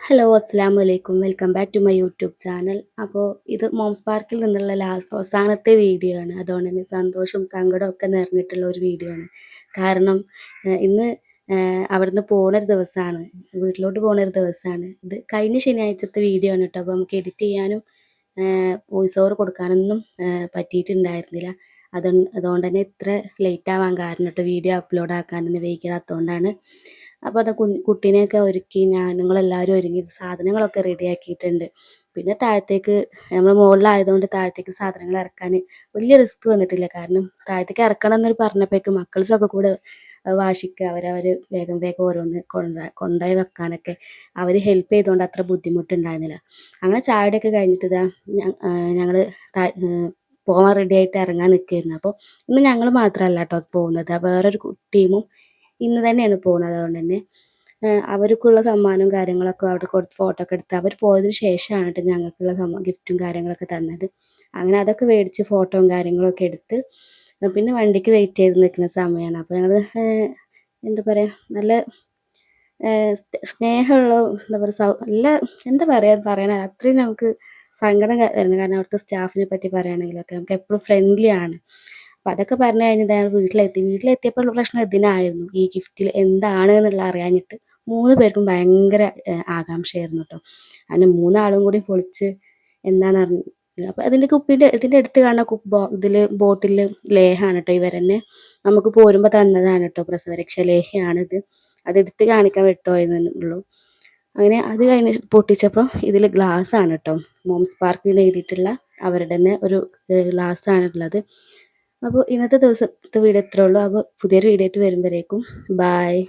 Hello അസ്സലാമു അലൈക്കും. Welcome back to my YouTube channel. അപ്പോൾ ഇത് മോംസ് പാർക്കിൽ നിന്നുള്ള അവസാനത്തെ വീഡിയോ ആണ്. അതുകൊണ്ട് തന്നെ സന്തോഷവും സങ്കടവും ഒക്കെ നിറഞ്ഞിട്ടുള്ള ഒരു വീഡിയോ ആണ്. കാരണം ഇന്ന് അവിടുന്ന് പോണൊരു ദിവസമാണ്. വീട്ടിലോട്ട് പോണൊരു ദിവസമാണ്. ഇത് കഴിഞ്ഞ ശനിയാഴ്ചത്തെ വീഡിയോ ആണ് കേട്ടോ. അപ്പോൾ നമുക്ക് എഡിറ്റ് ചെയ്യാനും വോയിസ് ഓവർ കൊടുക്കാനൊന്നും പറ്റിയിട്ടുണ്ടായിരുന്നില്ല. അതുകൊണ്ട് തന്നെ ഇത്ര ലേറ്റ് ആവാൻ കാരണം കേട്ടോ. വീഡിയോ അപ്ലോഡ് ആക്കാൻ തന്നെ വൈകിയത് അതുകൊണ്ടാണ്. അപ്പോൾ അത് കുട്ടീനെയൊക്കെ ഒരുക്കി ഞങ്ങളെല്ലാവരും ഒരുങ്ങി സാധനങ്ങളൊക്കെ റെഡിയാക്കിയിട്ടുണ്ട്. പിന്നെ താഴത്തേക്ക് നമ്മൾ മുകളിലായതുകൊണ്ട് താഴത്തേക്ക് സാധനങ്ങൾ ഇറക്കാൻ വലിയ റിസ്ക് വന്നിട്ടില്ല. കാരണം താഴത്തേക്ക് ഇറക്കണം എന്നൊരു പറഞ്ഞപ്പോഴേക്കും മക്കൾസൊക്കെ കൂടെ വാശിക്ക് അവരവർ വേഗം വേഗം ഓരോന്ന് കൊണ്ടുപോയി വെക്കാനൊക്കെ അവർ ഹെൽപ്പ് ചെയ്തുകൊണ്ട് അത്ര ബുദ്ധിമുട്ടുണ്ടായിരുന്നില്ല. അങ്ങനെ ചായയുടെയൊക്കെ കഴിഞ്ഞിട്ട് ഇതാ ഞങ്ങൾ പോകാൻ റെഡിയായിട്ട് ഇറങ്ങാൻ നിൽക്കുകയായിരുന്നു. അപ്പോൾ ഇന്ന് ഞങ്ങൾ മാത്രമല്ല കേട്ടോ പോകുന്നത്, വേറൊരു ടീമും ഇന്ന് തന്നെയാണ് പോകുന്നത്. അതുകൊണ്ട് തന്നെ അവർക്കുള്ള സമ്മാനവും കാര്യങ്ങളൊക്കെ അവിടെ കൊടുത്ത് ഫോട്ടോ ഒക്കെ എടുത്ത് അവർ പോയതിന് ശേഷമാണ് കേട്ടോ ഞങ്ങൾക്കുള്ള ഗിഫ്റ്റും കാര്യങ്ങളൊക്കെ തന്നത്. അങ്ങനെ അതൊക്കെ മേടിച്ച് ഫോട്ടോയും കാര്യങ്ങളൊക്കെ എടുത്ത് പിന്നെ വണ്ടിക്ക് വെയിറ്റ് ചെയ്ത് നിൽക്കുന്ന സമയമാണ്. അപ്പോൾ ഞങ്ങൾ എന്താ പറയുക, നല്ല സ്നേഹമുള്ള എന്താ പറയുക നല്ല എന്താ പറയുക പറയണ അത്രയും നമുക്ക് സങ്കടം വരുന്നത്. കാരണം അവിടുത്തെ സ്റ്റാഫിനെ പറ്റി പറയുകയാണെങ്കിലൊക്കെ നമുക്ക് എപ്പോഴും ഫ്രണ്ട്ലി ആണ്. അപ്പം അതൊക്കെ പറഞ്ഞു കഴിഞ്ഞിട്ട് ഞങ്ങൾ വീട്ടിലെത്തിയപ്പോൾ പ്രശ്നം ഇതിനായിരുന്നു, ഈ ഗിഫ്റ്റിൽ എന്താണ് എന്നുള്ള അറിയാഞ്ഞിട്ട് 3 പേർക്കും ഭയങ്കര ആകാംക്ഷയായിരുന്നു കേട്ടോ. അങ്ങനെ 3 ആളും കൂടി പൊളിച്ച് എന്താണെന്ന് അപ്പം ഇതിൻ്റെ അടുത്ത് കാണുന്ന ബോട്ടിൽ ലേഹമാണ് കേട്ടോ. ഇവരെന്നെ നമുക്ക് പോരുമ്പോൾ തന്നതാണ് കേട്ടോ, പ്രസവരക്ഷ ലേഹ്യമാണിത്. അതെടുത്ത് കാണിക്കാൻ വിട്ടുപോയെന്നുള്ളൂ. അങ്ങനെ അത് കഴിഞ്ഞ് പൊട്ടിച്ചപ്പോൾ ഇതിൽ ഗ്ലാസ്സാണ് കേട്ടോ, മോംസ് പാർക്കിൽ എഴുതിയിട്ടുള്ള അവരുടെ തന്നെ ഒരു ഗ്ലാസ്സാണുള്ളത്. അപ്പോൾ ഇന്നത്തെ ദിവസത്തെ വീഡിയോ ഇത്രേ ഉള്ളൂ. അപ്പോൾ പുതിയൊരു വീഡിയോ ആയിട്ട് വരുമ്പോഴേക്കും ബായ്.